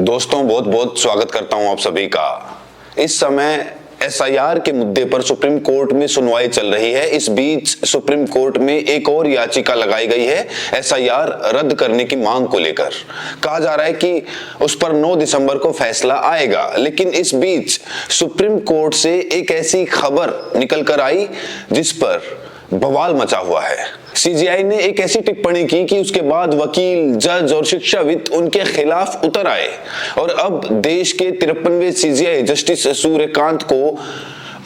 दोस्तों बहुत बहुत स्वागत करता हूं आप सभी का। इस समय एसआईआर के मुद्दे पर सुप्रीम कोर्ट में सुनवाई चल रही है। इस बीच सुप्रीम कोर्ट में एक और याचिका लगाई गई है एसआईआर रद्द करने की मांग को लेकर। कहा जा रहा है कि उस पर 9 दिसंबर को फैसला आएगा, लेकिन इस बीच सुप्रीम कोर्ट से एक ऐसी खबर निकल कर आई जिस पर बवाल मचा हुआ है। सीजीआई ने एक ऐसी टिप्पणी की कि उसके बाद वकील, जज और शिक्षाविद उनके खिलाफ उतर आए और अब देश के 53वें सीजीआई जस्टिस सूर्यकांत को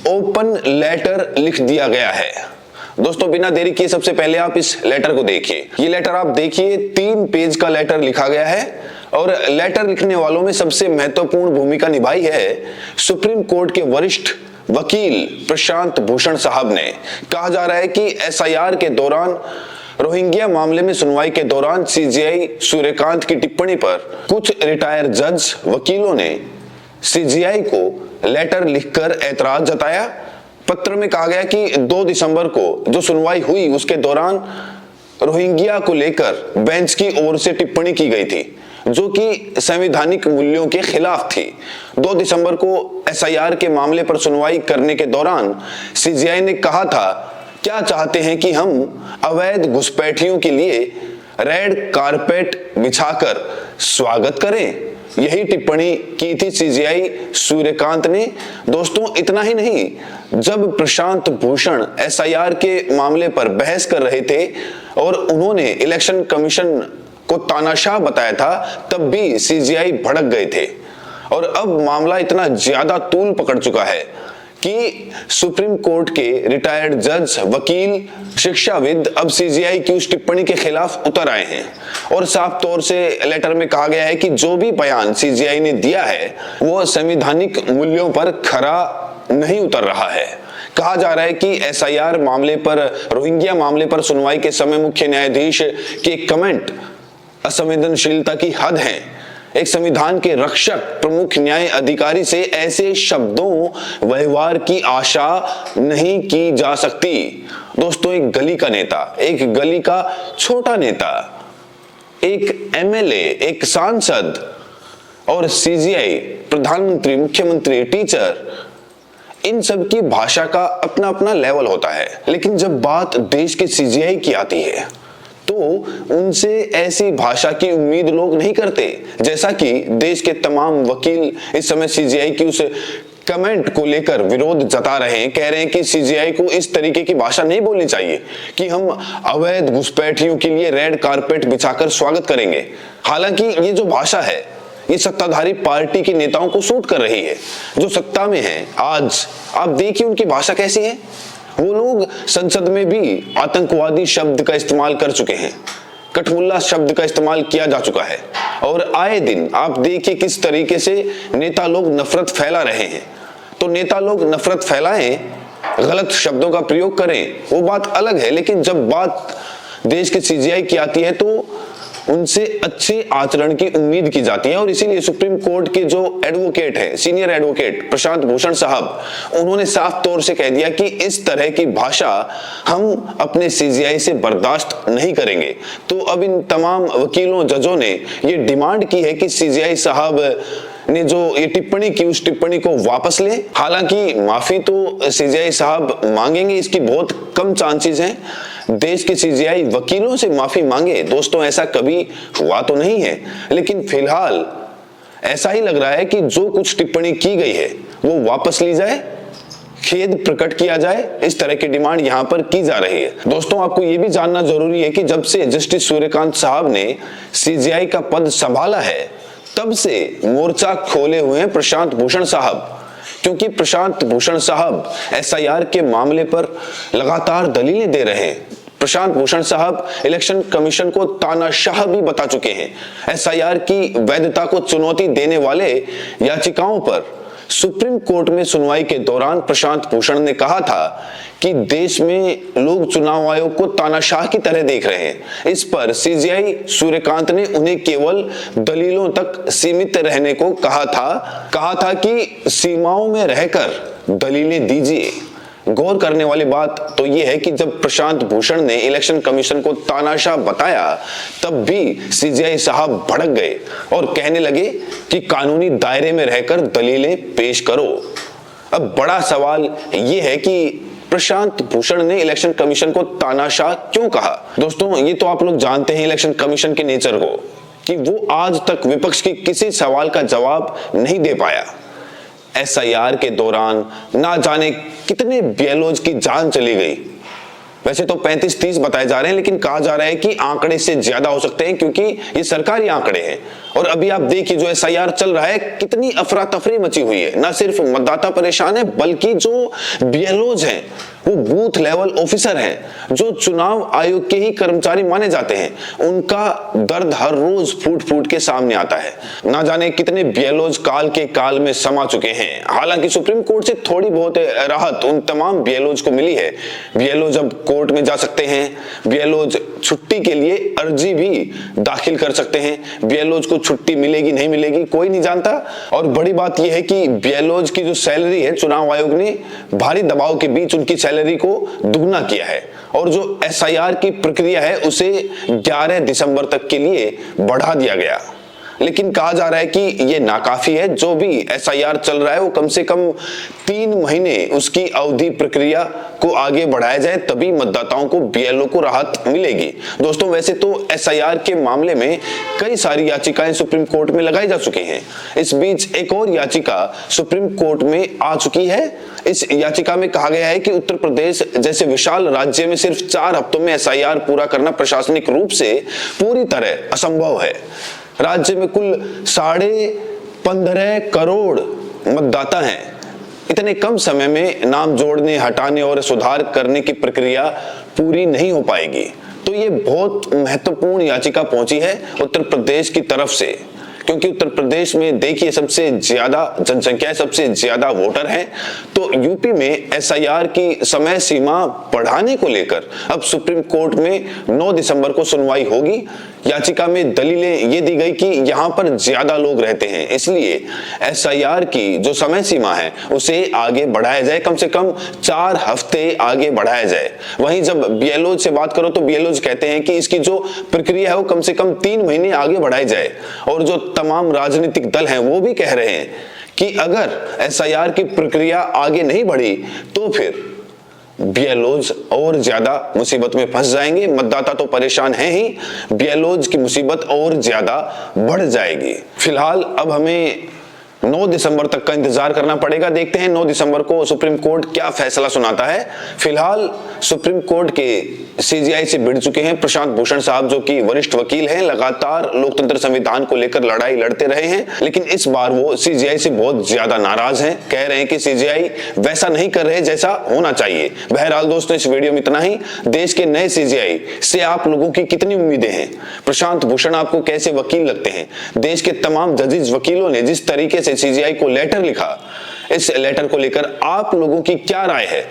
ओपन लेटर लिख दिया गया है। दोस्तों बिना देरी किए सबसे पहले आप इस लेटर को देखिए। ये लेटर आप देखिए, 3 पेज का लेटर लिखा गया है और लेटर लिखने वालों में सबसे महत्वपूर्ण भूमिका निभाई है सुप्रीम कोर्ट के वरिष्ठ वकील प्रशांत भूषण साहब ने। कहा जा रहा है कि एसआईआर के दौरान रोहिंग्या मामले में सुनवाई के दौरान सीजीआई सूर्यकांत की टिप्पणी पर कुछ रिटायर जज वकीलों ने सीजीआई को लेटर लिखकर ऐतराज जताया। पत्र में कहा गया कि 2 दिसंबर को जो सुनवाई हुई उसके दौरान रोहिंग्या को लेकर बेंच की ओर से टिप्पणी की गई थी जो कि संवैधानिक मूल्यों के खिलाफ थी। 2 दिसंबर को एसआईआर के मामले पर सुनवाई करने के दौरान सीजीआई ने कहा था, क्या चाहते हैं कि हम अवैध घुसपैठियों के लिए रेड कारपेट बिछाकर स्वागत करें? यही टिप्पणी की थी सीजीआई सूर्यकांत ने। दोस्तों इतना ही नहीं, जब प्रशांत भूषण एसआईआर के मामले पर बहस कर रहे थे और उन्होंने इलेक्शन कमीशन को तानाशाह बताया था, तब भी सीजीआई भड़क गए थे। और अब मामला इतना ज्यादा तूल पकड़ चुका है कि सुप्रीम कोर्ट के रिटायर्ड जज, वकील, शिक्षाविद अब सीजीआई की उस टिप्पणी के खिलाफ उतर आए हैं और साफ तौर से लेटर में कहा गया है कि जो भी बयान सीजीआई ने दिया है वो संवैधानिक मूल्यों पर खरा नहीं उतर रहा है। कहा जा रहा है कि एसआईआर मामले पर, रोहिंग्या मामले पर सुनवाई के समय मुख्य न्यायाधीश के कमेंट असंवेदनशीलता की हद है। एक संविधान के रक्षक प्रमुख न्याय अधिकारी से ऐसे शब्दों व्यवहार की आशा नहीं की जा सकती। दोस्तों एक गली का नेता, एक गली का छोटा नेता, एक एमएलए, एक सांसद और सीजीआई, प्रधानमंत्री, मुख्यमंत्री, टीचर, इन सब की भाषा का अपना अपना लेवल होता है। लेकिन जब बात देश के सीजीआई की आती है तो उनसे ऐसी भाषा की उम्मीद लोग नहीं करते, जैसा कि देश के तमाम वकील इस समय सीजीआई की उस कमेंट को लेकर विरोध जता रहे हैं। कह रहे हैं कि सीजीआई को इस तरीके की भाषा नहीं बोलनी चाहिए कि हम अवैध घुसपैठियों के लिए रेड कारपेट बिछाकर स्वागत करेंगे। हालांकि ये जो भाषा है ये सत्ताधारी पार्टी के नेताओं को सूट कर रही है जो सत्ता में है। आज आप देखिए उनकी भाषा कैसी है। वो लोग संसद में भी आतंकवादी शब्द का इस्तेमाल कर चुके हैं, कठमुल्ला शब्द का इस्तेमाल किया जा चुका है और आए दिन आप देखिए किस तरीके से नेता लोग नफरत फैला रहे हैं। तो नेता लोग नफरत फैलाएं, गलत शब्दों का प्रयोग करें, वो बात अलग है, लेकिन जब बात देश के सीजीआई की आती है तो उनसे अच्छे आचरण की उम्मीद की जाती है। और इसीलिए सुप्रीम कोर्ट के जो एडवोकेट हैं, सीनियर एडवोकेट प्रशांत भूषण साहब, उन्होंने साफ तौर से कह दिया कि इस तरह की भाषा हम अपने सीजीआई से बर्दाश्त नहीं करेंगे। तो अब इन तमाम वकीलों, जजों ने ये डिमांड की है कि सीजीआई साहब ने जो ये टिप्पणी की उस टिप्पणी को वापस ले। हालांकि माफी तो सीजीआई साहब मांगेंगे, इसकी बहुत कम चांसेस हैं। देश के सीजीआई वकीलों से माफी मांगे, दोस्तों ऐसा कभी हुआ तो नहीं है, लेकिन फिलहाल ऐसा ही लग रहा है कि जो कुछ टिप्पणी की गई है वो वापस ली जाए, खेद प्रकट किया जाए। इस तरह की डिमांड यहां पर की जा रही है। दोस्तों आपको यह भी जानना जरूरी है कि जब से जस्टिस सूर्यकांत साहब ने सीजीआई का पद संभाला है तब से मोर्चा खोले हुए हैं प्रशांत भूषण साहब, क्योंकि प्रशांत भूषण साहब एसआईआर के मामले पर लगातार दलीलें दे रहे हैं। प्रशांत भूषण साहब इलेक्शन कमीशन को तानाशाह भी बता चुके हैं। एसआईआर की वैधता को चुनौती देने वाले याचिकाओं पर सुप्रीम कोर्ट में सुनवाई के दौरान प्रशांत भूषण ने कहा था कि देश में लोग चुनाव आयोग को तानाशाह की तरह देख रहे हैं। इस पर सीजीआई सूर्यकांत ने उन्हें केवल दलीलों तक सीमित रहने को कहा था कि सीमाओं में रहकर दलीलें दीजिए। गौर करने वाली बात तो यह है कि जब प्रशांत भूषण ने इलेक्शन कमीशन को तानाशाह बताया, तब भी सीजेआई साहब भड़क गए और कहने लगे कि कानूनी दायरे में रहकर दलीलें पेश करो। अब बड़ा सवाल यह है कि प्रशांत भूषण ने इलेक्शन कमीशन को तानाशाह क्यों कहा। दोस्तों, ये तो आप लोग जानते हैं इलेक्शन कमीशन के नेचर को, कि वो आज तक विपक्ष के किसी सवाल का जवाब नहीं दे पाया। एसआईआर के दौरान ना जाने कितने बीएलओज की जान चली गई। वैसे तो 35-30 बताए जा रहे हैं, लेकिन कहा जा रहा है कि आंकड़े से ज्यादा हो सकते हैं, क्योंकि ये सरकारी आंकड़े हैं। और अभी आप देखिए जो एसआईआर चल रहा है, कितनी अफरा तफरी मची हुई है। ना सिर्फ मतदाता परेशान है, बल्कि जो बीएलओज हैं वो बूथ लेवल ऑफिसर हैं, जो चुनाव आयोग के ही कर्मचारी माने जाते हैं, उनका दर्द हर रोज फूट फूट के सामने आता है। ना जाने कितने बीएलओज काल के काल में समा चुके हैं। हालांकि सुप्रीम कोर्ट से थोड़ी बहुत राहत उन तमाम बीएलओज को मिली है। बीएलओज अब कोर्ट में जा सकते हैं, बीएलओज छुट्टी के लिए अर्जी भी दाखिल कर सकते हैं। बीएलओज को छुट्टी मिलेगी नहीं मिलेगी कोई नहीं जानता। और बड़ी बात यह है कि बीएलओज की जो सैलरी है, चुनाव आयोग ने भारी दबाव के बीच उनकी सैलरी को दुगना किया है। और जो एसआईआर की प्रक्रिया है उसे 11 दिसंबर तक के लिए बढ़ा दिया गया। लेकिन कहा जा रहा है कि यह नाकाफी है। जो भी एसआईआर चल रहा है वो कम से कम 3 महीने उसकी अवधि प्रक्रिया को आगे बढ़ाया जाए, तभी मतदाताओं को बीएलओ को राहत मिलेगी। दोस्तों, वैसे तो एसआईआर के मामले में कई सारी याचिकाएं सुप्रीम कोर्ट में लगाई जा चुकी हैं। इस बीच एक और याचिका सुप्रीम कोर्ट में आ चुकी है। इस याचिका में कहा गया है कि उत्तर प्रदेश जैसे विशाल राज्य में सिर्फ 4 हफ्तों में एसआईआर पूरा करना प्रशासनिक रूप से पूरी तरह असंभव है। राज्य में कुल 15.5 करोड़ मतदाता हैं। इतने कम समय में नाम जोड़ने, हटाने और सुधार करने की प्रक्रिया पूरी नहीं हो पाएगी। तो ये बहुत महत्वपूर्ण याचिका पहुंची है उत्तर प्रदेश की तरफ से, क्योंकि उत्तर प्रदेश में देखिए सबसे ज्यादा जनसंख्या है, सबसे ज्यादा वोटर हैं। तो यूपी में एसआईआर की समय सीमा बढ़ाने को लेकर अब सुप्रीम कोर्ट में 9 दिसंबर को सुनवाई होगी। याचिका में दलीलें ये दी गई कि यहाँ पर ज्यादा लोग रहते हैं, इसलिए एसआईआर की जो समय सीमा है उसे आगे बढ़ाया जाए, कम से कम 4 हफ्ते आगे बढ़ाया जाए। वहीं जब बीएलओ से बात करो तो बीएलओ कहते हैं कि इसकी जो प्रक्रिया है वो कम से कम 3 महीने आगे बढ़ाई जाए। और जो तमाम राजनीतिक दल हैं वो भी कह रहे हैं कि अगर एसआईआर की प्रक्रिया आगे नहीं बढ़ी तो फिर बीएलओज और ज्यादा मुसीबत में फंस जाएंगे। मतदाता तो परेशान हैं ही, बीएलओज की मुसीबत और ज्यादा बढ़ जाएगी। फिलहाल अब हमें 9 दिसंबर तक का इंतजार करना पड़ेगा। देखते हैं 9 दिसंबर को सुप्रीम कोर्ट क्या फैसला सुनाता है। फिलहाल सुप्रीम कोर्ट के सीजेआई से भिड़ चुके हैं प्रशांत भूषण साहब, जो कि वरिष्ठ वकील हैं, लगातार लोकतंत्र संविधान को लेकर लड़ाई लड़ते रहे हैं। लेकिन इस बार वो सीजेआई से बहुत ज्यादा नाराज हैं, कह रहे हैं कि सीजेआई वैसा नहीं कर रहे जैसा होना चाहिए। बहरहाल दोस्तों, इस वीडियो में इतना ही। देश के नए सीजेआई से आप लोगों की कितनी उम्मीदें हैं? प्रशांत भूषण आपको कैसे वकील लगते हैं? देश के तमाम जजेस, वकीलों ने जिस तरीके से सीजेआई को लेटर लिखा, इस लेटर को लेकर आप लोगों की क्या राय है?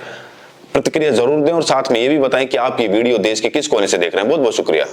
प्रतिक्रिया जरूर दें और साथ में ये भी बताएं कि आप ये वीडियो देश के किस कोने से देख रहे हैं। बहुत बहुत शुक्रिया।